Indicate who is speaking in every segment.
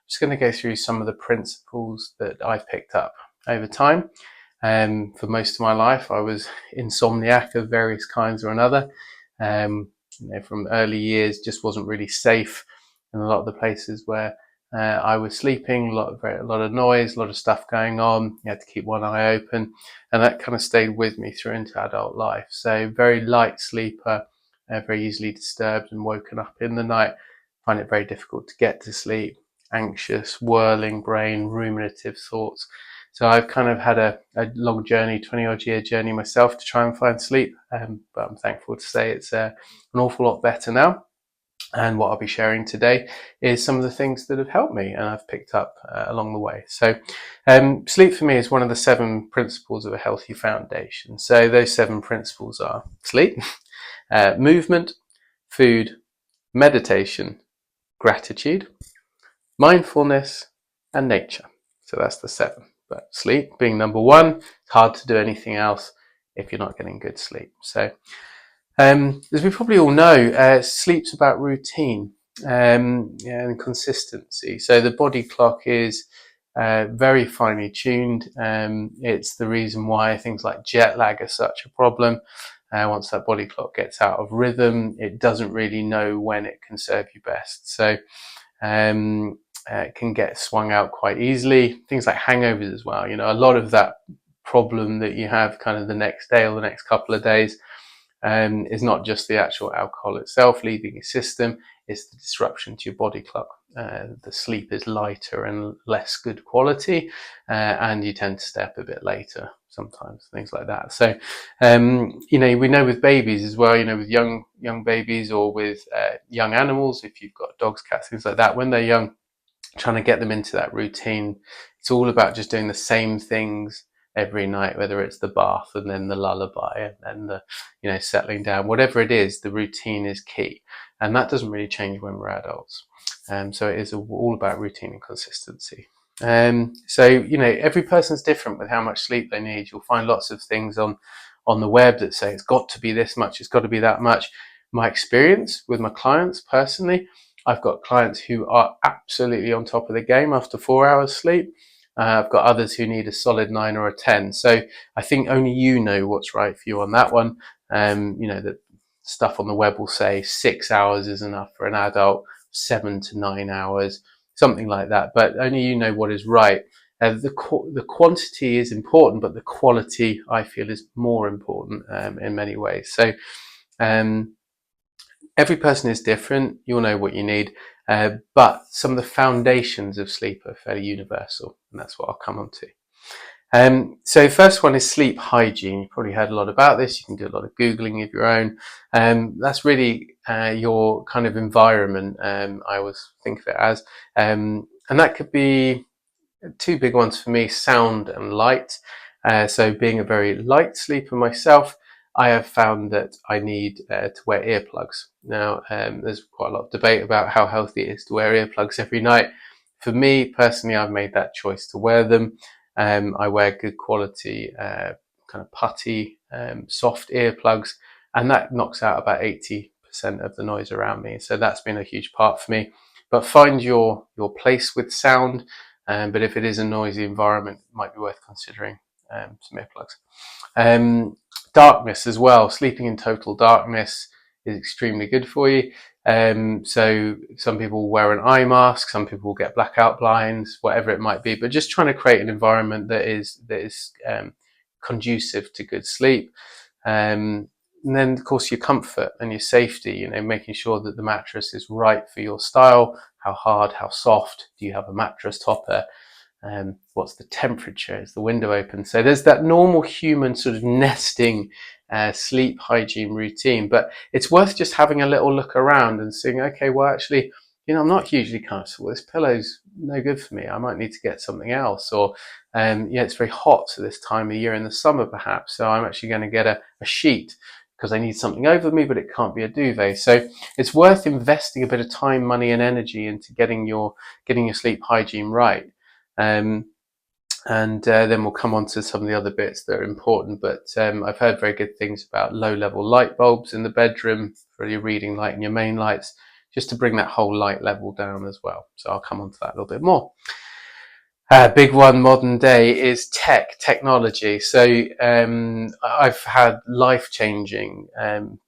Speaker 1: just going to go through some of the principles that I've picked up over time. For most of my life, I was insomniac of various kinds or another. From early years, just wasn't really safe in a lot of the places where I was sleeping. A lot of noise, a lot of stuff going on. You had to keep one eye open, and that kind of stayed with me through into adult life. So very light sleeper, very easily disturbed and woken up in the night. Find it very difficult to get to sleep. Anxious, whirling brain, ruminative thoughts. So I've kind of had a long journey, 20-odd year journey myself to try and find sleep, but I'm thankful to say it's an awful lot better now. And what I'll be sharing today is some of the things that have helped me and I've picked up along the way. So sleep for me is one of the 7 principles of a healthy foundation. So those 7 principles are sleep, movement, food, meditation, gratitude, mindfulness, and nature. So that's the 7. But sleep being number 1, it's hard to do anything else if you're not getting good sleep. So as we probably all know, sleep's about routine and consistency. So the body clock is very finely tuned. It's the reason why things like jet lag are such a problem. Once that body clock gets out of rhythm, it doesn't really know when it can serve you best. So it can get swung out quite easily. Things like hangovers as well. A lot of that problem that you have kind of the next day or the next couple of days is not just the actual alcohol itself leaving your system, it's the disruption to your body clock. The sleep is lighter and less good quality, and you tend to stay up a bit later sometimes, things like that. So, we know with babies as well, with young babies or with young animals, if you've got dogs, cats, things like that, when they're young, trying to get them into that routine, it's all about just doing the same things every night, whether it's the bath and then the lullaby and then the settling down, whatever it is, the routine is key, and that doesn't really change when we're adults. So it is all about routine and consistency. So every person's different with how much sleep they need. You'll find lots of things on the web that say it's got to be this much, it's got to be that much. My experience with my clients personally, I've got clients who are absolutely on top of the game after 4 hours sleep. I've got others who need a solid 9 or a 10. So I think only you know what's right for you on that one. The stuff on the web will say 6 hours is enough for an adult, 7 to 9 hours, something like that. But only you know what is right. The quantity is important, but the quality, I feel, is more important in many ways. So every person is different. You'll know what you need. But some of the foundations of sleep are fairly universal, and that's what I'll come on to. So first one is sleep hygiene. You've probably heard a lot about this. You can do a lot of Googling of your own. That's really your kind of environment, I always think of it as. And that could be 2 big ones for me, sound and light. So being a very light sleeper myself, I have found that I need to wear earplugs. Now, there's quite a lot of debate about how healthy it is to wear earplugs every night. For me, personally, I've made that choice to wear them. I wear good quality, kind of putty, soft earplugs, and that knocks out about 80% of the noise around me. So that's been a huge part for me. But find your place with sound. But if it is a noisy environment, it might be worth considering some earplugs. Darkness as well. Sleeping in total darkness is extremely good for you. So some people wear an eye mask, some people get blackout blinds, whatever it might be, but just trying to create an environment that is conducive to good sleep. And then of course your comfort and your safety, making sure that the mattress is right for your style. How hard, how soft? Do you have a mattress topper? What's the temperature? Is the window open? So there's that normal human sort of nesting sleep hygiene routine, but it's worth just having a little look around and seeing, okay, well actually, I'm not hugely comfortable. This pillow's no good for me. I might need to get something else. Or, it's very hot at this time of year in the summer perhaps, so I'm actually going to get a sheet because I need something over me, but it can't be a duvet. So it's worth investing a bit of time, money and energy into getting your sleep hygiene right. And then we'll come on to some of the other bits that are important, but I've heard very good things about low-level light bulbs in the bedroom for your reading light and your main lights, just to bring that whole light level down as well. So I'll come on to that a little bit more. Big one modern day is technology. So I've had life-changing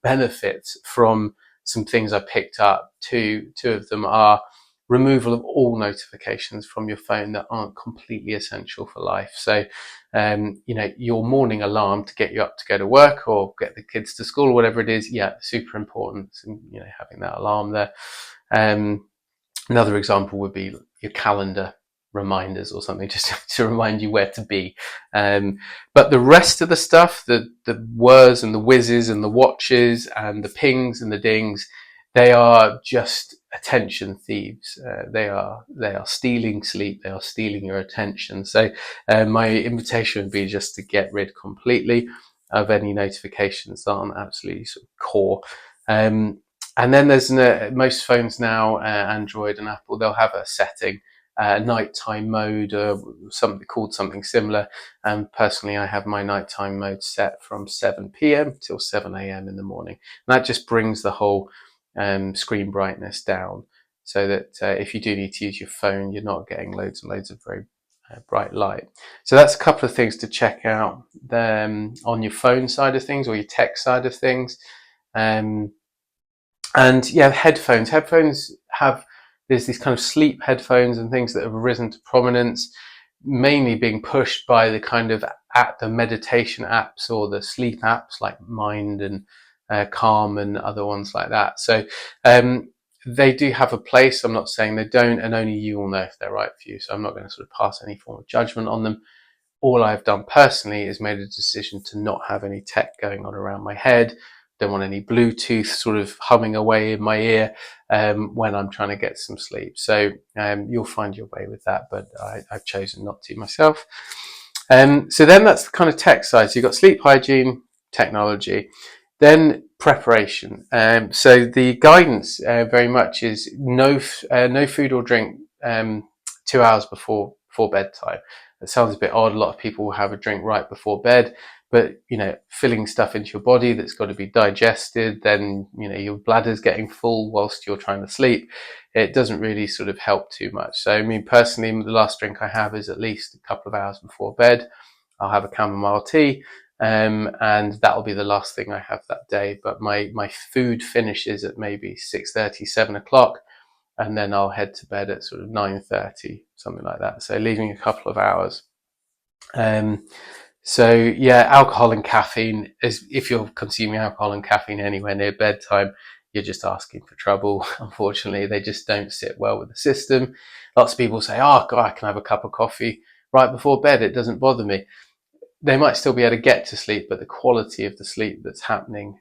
Speaker 1: benefits from some things I picked up. Two of them are removal of all notifications from your phone that aren't completely essential for life. So your morning alarm to get you up to go to work or get the kids to school or whatever it is, yeah, super important. And having that alarm there. Another example would be your calendar reminders or something, just to remind you where to be. But the rest of the stuff, the whirs and the whizzes and the watches and the pings and the dings, they are just attention thieves. They are stealing sleep. They are stealing your attention. So my invitation would be just to get rid completely of any notifications that aren't absolutely sort of core. And then there's most phones now, Android and Apple, they'll have a setting, nighttime mode, something similar. And personally, I have my nighttime mode set from 7 p.m. till 7 a.m. in the morning. And that just brings the whole screen brightness down, so that if you do need to use your phone, you're not getting loads and loads of very bright light. So that's a couple of things to check out on your phone side of things or your tech side of things. And yeah, headphones. There's these kind of sleep headphones and things that have risen to prominence, mainly being pushed by the kind of the meditation apps or the sleep apps like Mind and Calm and other ones like that. So they do have a place. I'm not saying they don't, and only you will know if they're right for you. So I'm not going to sort of pass any form of judgment on them. All I've done personally is made a decision to not have any tech going on around my head. Don't want any Bluetooth sort of humming away in my ear when I'm trying to get some sleep. So you'll find your way with that, but I've chosen not to myself. So then that's the kind of tech side. So you've got sleep hygiene, technology, then preparation. So the guidance very much is no food or drink 2 hours before bedtime. It sounds a bit odd. A lot of people will have a drink right before bed, but filling stuff into your body that's got to be digested, then your bladder's getting full whilst you're trying to sleep. It doesn't really sort of help too much. So I mean, personally, the last drink I have is at least a couple of hours before bed. I'll have a chamomile tea, and that'll be the last thing I have that day. But my food finishes at maybe 6:30, 7 o'clock, and then I'll head to bed at sort of 9:30, something like that. So leaving a couple of hours. So yeah, alcohol and caffeine is, if you're consuming alcohol and caffeine anywhere near bedtime, you're just asking for trouble. Unfortunately, they just don't sit well with the system. Lots of people say, oh God, I can have a cup of coffee right before bed. It doesn't bother me. They might still be able to get to sleep, but the quality of the sleep that's happening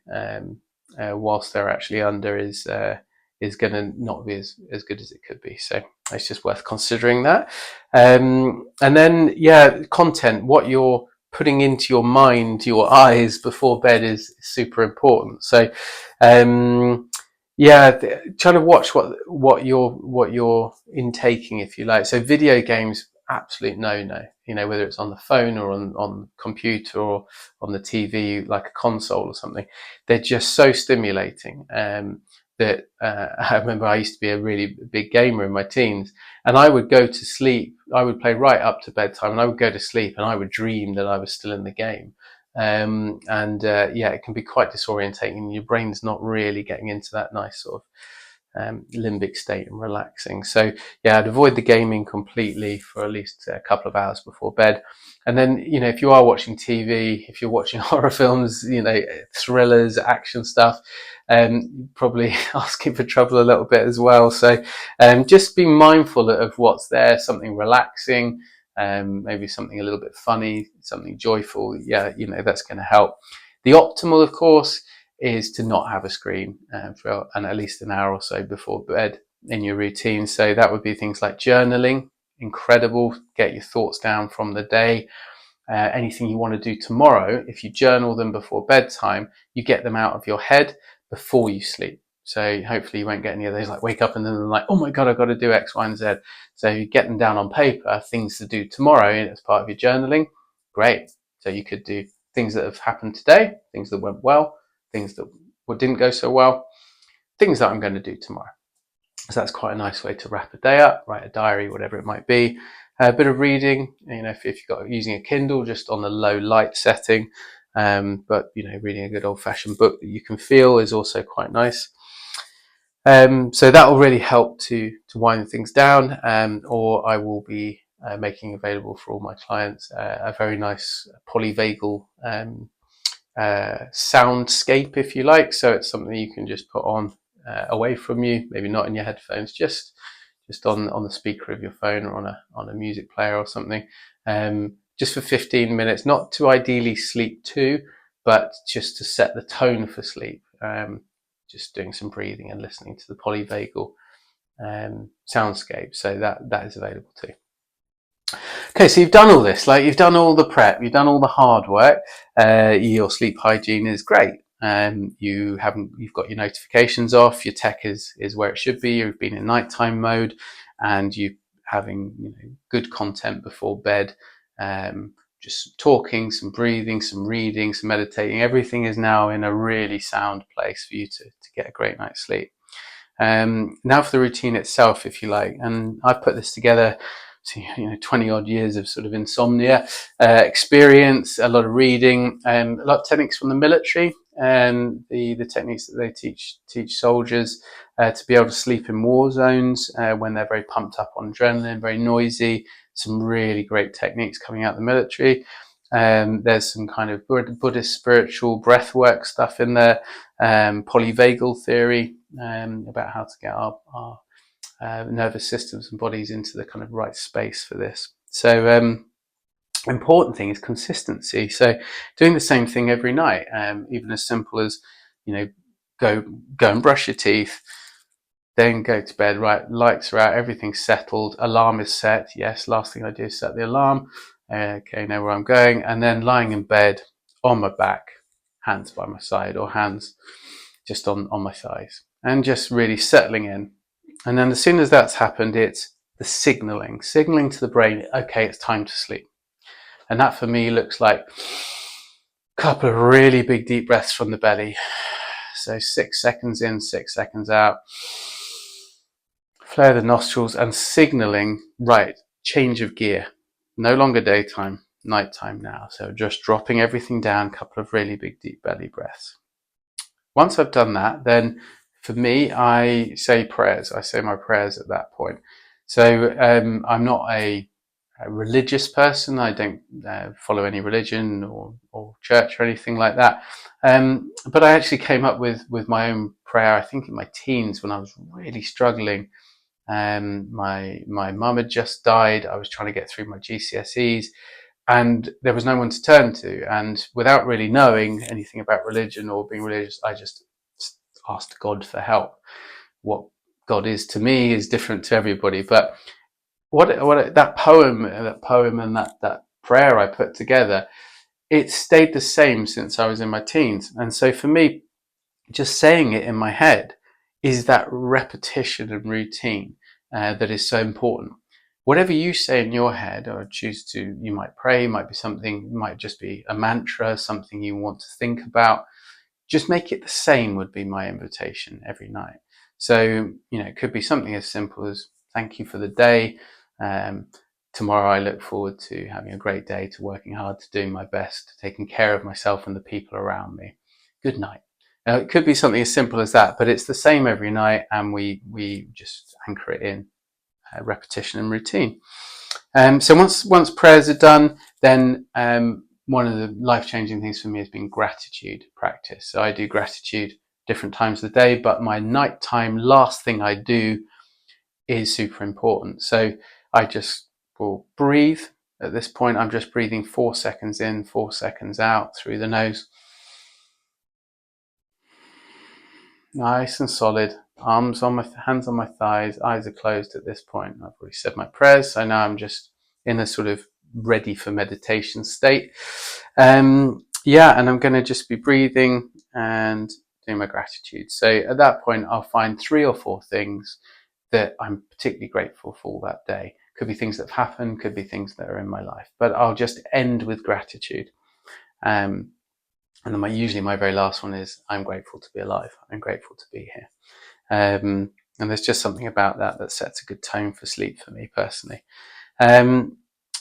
Speaker 1: whilst they're actually under is going to not be as good as it could be. So it's just worth considering that. And then, yeah, content, what you're putting into your mind, your eyes before bed is super important. So, yeah, trying to watch what you're intaking, if you like. So video games, absolute no. Whether it's on the phone or on computer or on the TV, like a console or something, they're just so stimulating. That I remember I used to be a really big gamer in my teens, and I would go to sleep. I would play right up to bedtime, and I would go to sleep, and I would dream that I was still in the game. Yeah, it can be quite disorientating. Your brain's not really getting into that nice sort of limbic state and relaxing. So yeah, I'd avoid the gaming completely for at least a couple of hours before bed. And then, if you are watching TV, if you're watching horror films, thrillers, action stuff, probably asking for trouble a little bit as well. So just be mindful of what's there, something relaxing, maybe something a little bit funny, something joyful. Yeah, that's going to help. The optimal, of course, is to not have a screen for at least an hour or so before bed in your routine. So that would be things like journaling, incredible, get your thoughts down from the day. Anything you want to do tomorrow, if you journal them before bedtime, you get them out of your head before you sleep. So hopefully you won't get any of those, like wake up and then like, oh my God, I've got to do X, Y, and Z. So you get them down on paper, things to do tomorrow as part of your journaling. Great. So you could do things that have happened today, things that went well, things that didn't go so well, things that I'm going to do tomorrow. So that's quite a nice way to wrap a day up, write a diary, whatever it might be. A bit of reading, if you've got using a Kindle, just on the low light setting. But reading a good old fashioned book that you can feel is also quite nice. So that will really help to wind things down. Or I will be making available for all my clients a very nice polyvagal soundscape, if you like. So it's something you can just put on away from you, maybe not in your headphones, just on the speaker of your phone, or on a music player or something. Just for 15 minutes, not to ideally sleep to, but just to set the tone for sleep. Just doing some breathing and listening to the polyvagal soundscape. So that is available too. Okay, so you've done all this, like you've done all the prep, you've done all the hard work. Your sleep hygiene is great. You've got your notifications off. Your tech is where it should be. You've been in nighttime mode, and you're having good content before bed. Just talking, some breathing, some reading, some meditating. Everything is now in a really sound place for you to get a great night's sleep. Now for the routine itself, if you like, and I put this together. So, 20 odd years of sort of insomnia experience, a lot of reading, a lot of techniques from the military, and the techniques that they teach soldiers to be able to sleep in war zones when they're very pumped up on adrenaline, very noisy. Some really great techniques coming out of the military. There's some kind of Buddhist spiritual breathwork stuff in there, polyvagal theory about how to get our nervous systems and bodies into the kind of right space for this. So important thing is consistency. So doing the same thing every night, even as simple as go and brush your teeth, then go to bed. Right, lights are out, everything's settled, alarm is set. Yes, last thing I do is set the alarm. Okay, know where I'm going, and then lying in bed on my back, hands by my side, or hands just on my thighs, and just really settling in. And then as soon as that's happened, it's the signaling to the brain, okay, it's time to sleep. And that for me looks like a couple of really big deep breaths from the belly. So 6 seconds in, 6 seconds out. Flare the nostrils and signaling, right, change of gear. No longer daytime, nighttime now. So just dropping everything down, a couple of really big deep belly breaths. Once I've done that, then for me, I say prayers. I say my prayers at that point. So I'm not a religious person. I don't follow any religion or church or anything like that. But I actually came up with my own prayer, I think in my teens, when I was really struggling. My mum had just died. I was trying to get through my GCSEs, and there was no one to turn to. And without really knowing anything about religion or being religious, I just asked God for help. What God is to me is different to everybody, but that poem and that prayer I put together, it stayed the same since I was in my teens. And so for me, just saying it in my head is that repetition and routine that is so important. Whatever you say in your head or choose to, you might pray, might be something, might just be a mantra, something you want to think about. Just make it the same would be my invitation every night. So, it could be something as simple as thank you for the day. Tomorrow I look forward to having a great day, to working hard, to doing my best, to taking care of myself and the people around me. Good night. Now, it could be something as simple as that, but it's the same every night, and we just anchor it in repetition and routine. So once prayers are done, then one of the life-changing things for me has been gratitude practice. So I do gratitude different times of the day, but my nighttime last thing I do is super important. So I just will breathe. At this point, I'm just breathing 4 seconds in, 4 seconds out through the nose. Nice and solid. Hands on my thighs, eyes are closed at this point. I've already said my prayers, so now I'm just in a sort of ready for meditation state. And I'm going to just be breathing and doing my gratitude. So at that point, I'll find 3 or 4 things that I'm particularly grateful for that day. Could be things that have happened, could be things that are in my life, but I'll just end with gratitude. And then usually my very last one is, I'm grateful to be alive. I'm grateful to be here. And there's just something about that that sets a good tone for sleep for me personally.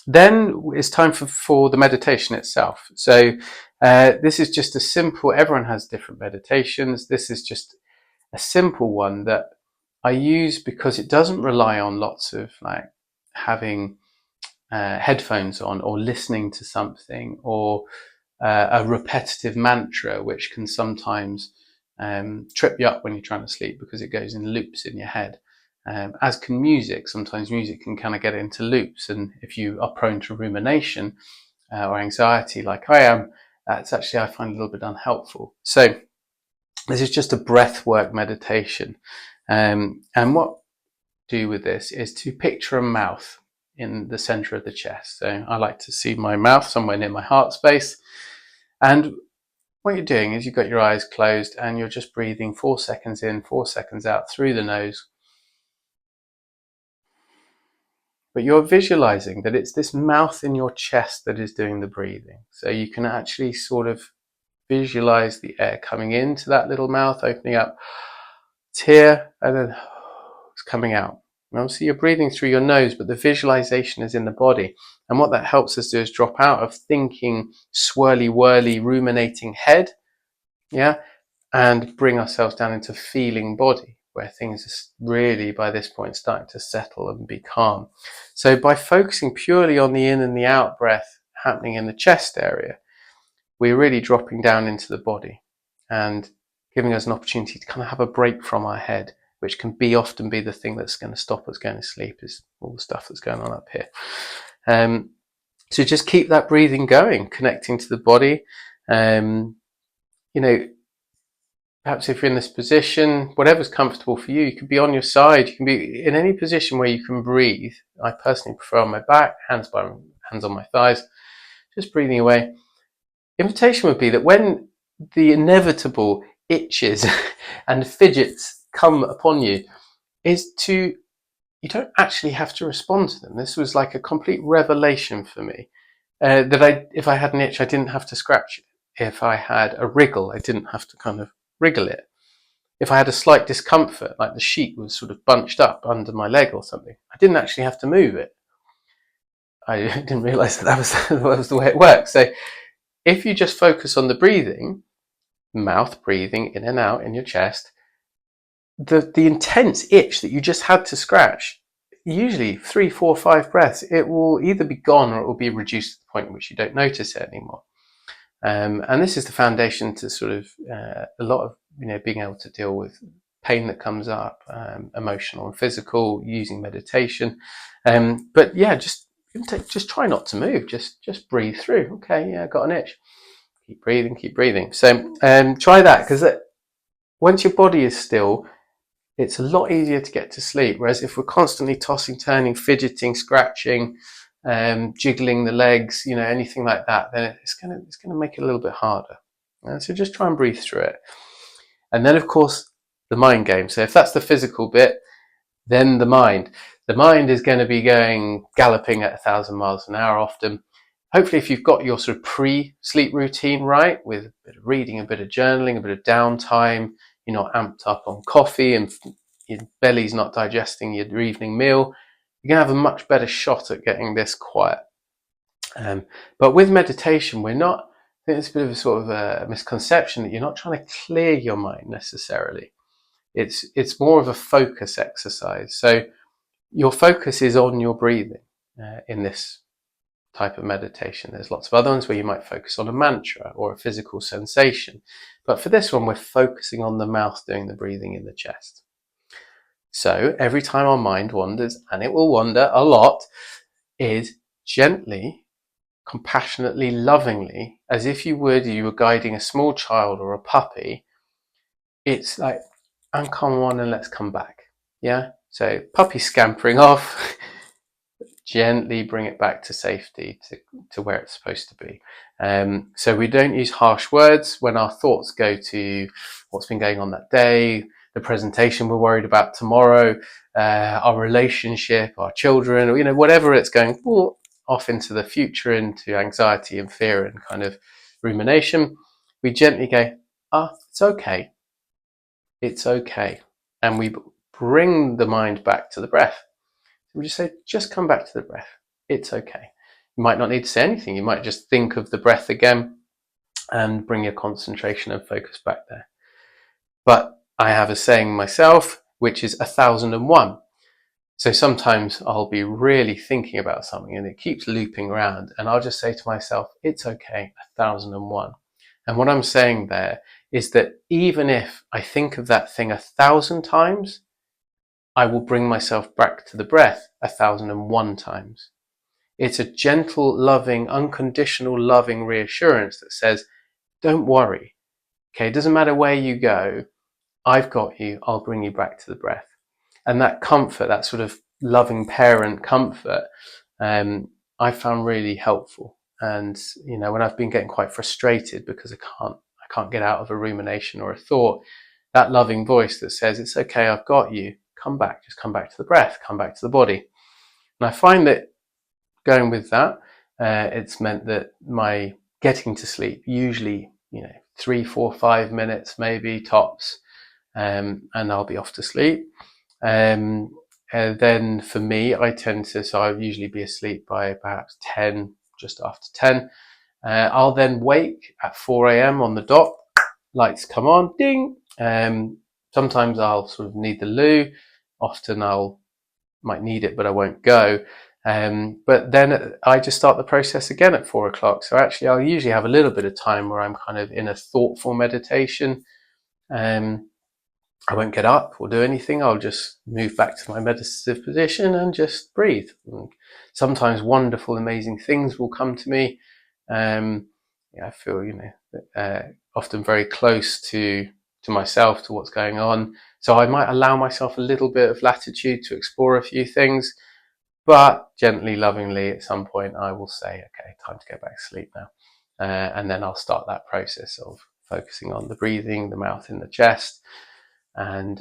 Speaker 1: Then it's time for the meditation itself. So this is just a simple, everyone has different meditations. This is just a simple one that I use because it doesn't rely on lots of like having headphones on or listening to something or a repetitive mantra, which can sometimes trip you up when you're trying to sleep because it goes in loops in your head. As can music. Sometimes music can kind of get into loops, and if you are prone to rumination or anxiety like I am, that's actually, I find, a little bit unhelpful. So this is just a breath work meditation. And what I do with this is to picture a mouth in the center of the chest. So I like to see my mouth somewhere near my heart space. And what you're doing is you've got your eyes closed and you're just breathing 4 seconds in, 4 seconds out through the nose. But you're visualizing that it's this mouth in your chest that is doing the breathing. So you can actually sort of visualize the air coming into that little mouth, opening up. It's here, and then it's coming out. And obviously you're breathing through your nose, but the visualization is in the body. And what that helps us do is drop out of thinking, swirly, whirly, ruminating head, and bring ourselves down into feeling body, where things are really, by this point, starting to settle and be calm. So by focusing purely on the in and the out breath happening in the chest area, we're really dropping down into the body and giving us an opportunity to kind of have a break from our head, which can often be the thing that's going to stop us going to sleep, is all the stuff that's going on up here. So just keep that breathing going, connecting to the body. Perhaps if you're in this position, whatever's comfortable for you, you can be on your side, you can be in any position where you can breathe. I personally prefer on my back, hands on my thighs, just breathing away. Invitation would be that when the inevitable itches and fidgets come upon you, you don't actually have to respond to them. This was like a complete revelation for me. That if I had an itch, I didn't have to scratch it. If I had a wriggle, I didn't have to kind of wriggle it. If I had a slight discomfort, like the sheet was sort of bunched up under my leg or something, I didn't actually have to move it. I didn't realize that was the way it works. So if you just focus on the breathing, mouth breathing in and out in your chest, the intense itch that you just had to scratch, usually 3, 4, 5 breaths, it will either be gone or it will be reduced to the point at which you don't notice it anymore. And this is the foundation to sort of a lot of being able to deal with pain that comes up, emotional and physical, using meditation. But yeah, just try not to move. Just breathe through. Okay, yeah, got an itch. Keep breathing, keep breathing. So try that, because once your body is still, it's a lot easier to get to sleep. Whereas if we're constantly tossing, turning, fidgeting, scratching, jiggling the legs, anything like that, then it's gonna make it a little bit harder. So just try and breathe through it. And then, of course, the mind game. So if that's the physical bit, then the mind is going to be going galloping at 1,000 miles an hour often. Hopefully, if you've got your sort of pre-sleep routine right, with a bit of reading, a bit of journaling, a bit of downtime, you're not amped up on coffee and your belly's not digesting your evening meal, you're going to have a much better shot at getting this quiet. But with meditation, I think it's a bit of a sort of a misconception that you're not trying to clear your mind necessarily. It's more of a focus exercise. So your focus is on your breathing in this type of meditation. There's lots of other ones where you might focus on a mantra or a physical sensation. But for this one, we're focusing on the mouth doing the breathing in the chest. So every time our mind wanders, and it will wander a lot, is gently, compassionately, lovingly, as if you were guiding a small child or a puppy. It's like, and come on and let's come back. Yeah. So puppy scampering off, gently bring it back to safety, to where it's supposed to be. So we don't use harsh words when our thoughts go to what's been going on that day, the presentation we're worried about tomorrow, our relationship, our children, or, whatever it's going off into the future, into anxiety and fear and kind of rumination. We gently go, it's okay. It's okay. And we bring the mind back to the breath. We just say, just come back to the breath. It's okay. You might not need to say anything. You might just think of the breath again and bring your concentration and focus back there. But I have a saying myself, which is 1001. So sometimes I'll be really thinking about something and it keeps looping around, and I'll just say to myself, it's okay, 1001. And what I'm saying there is that even if I think of that thing 1,000 times, I will bring myself back to the breath 1001 times. It's a gentle, loving, unconditional, loving reassurance that says, don't worry. Okay, it doesn't matter where you go. I've got you. I'll bring you back to the breath. And that comfort, that sort of loving parent comfort, I found really helpful. And, you know, when I've been getting quite frustrated because I can't get out of a rumination or a thought, that loving voice that says, it's okay, I've got you. Come back, just come back to the breath, come back to the body. And I find that going with that, it's meant that my getting to sleep, usually, 3, 4, 5 minutes, maybe tops, and I'll be off to sleep. And then for me, I'll usually be asleep by perhaps 10, just after 10. I'll then wake at 4 a.m. on the dot, lights come on, ding. Sometimes I'll sort of need the loo. Often might need it, but I won't go. But then I just start the process again at 4 o'clock. So actually I'll usually have a little bit of time where I'm kind of in a thoughtful meditation. I won't get up or do anything. I'll just move back to my meditative position and just breathe. And sometimes wonderful, amazing things will come to me. I feel, often very close to myself, to what's going on. So I might allow myself a little bit of latitude to explore a few things, but gently, lovingly, at some point, I will say, okay, time to go back to sleep now. And then I'll start that process of focusing on the breathing, the mouth in the chest, and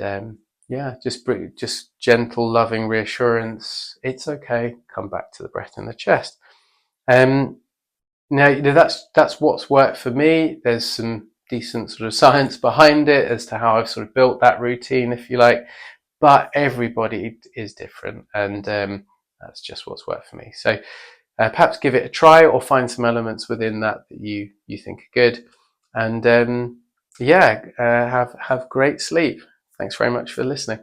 Speaker 1: just gentle, loving reassurance. It's okay. Come back to the breath in the chest. Now, that's what's worked for me. There's some decent sort of science behind it as to how I've sort of built that routine, if you like. But everybody is different, and that's just what's worked for me. So perhaps give it a try, or find some elements within that you think are good, and have great sleep. Thanks very much for listening.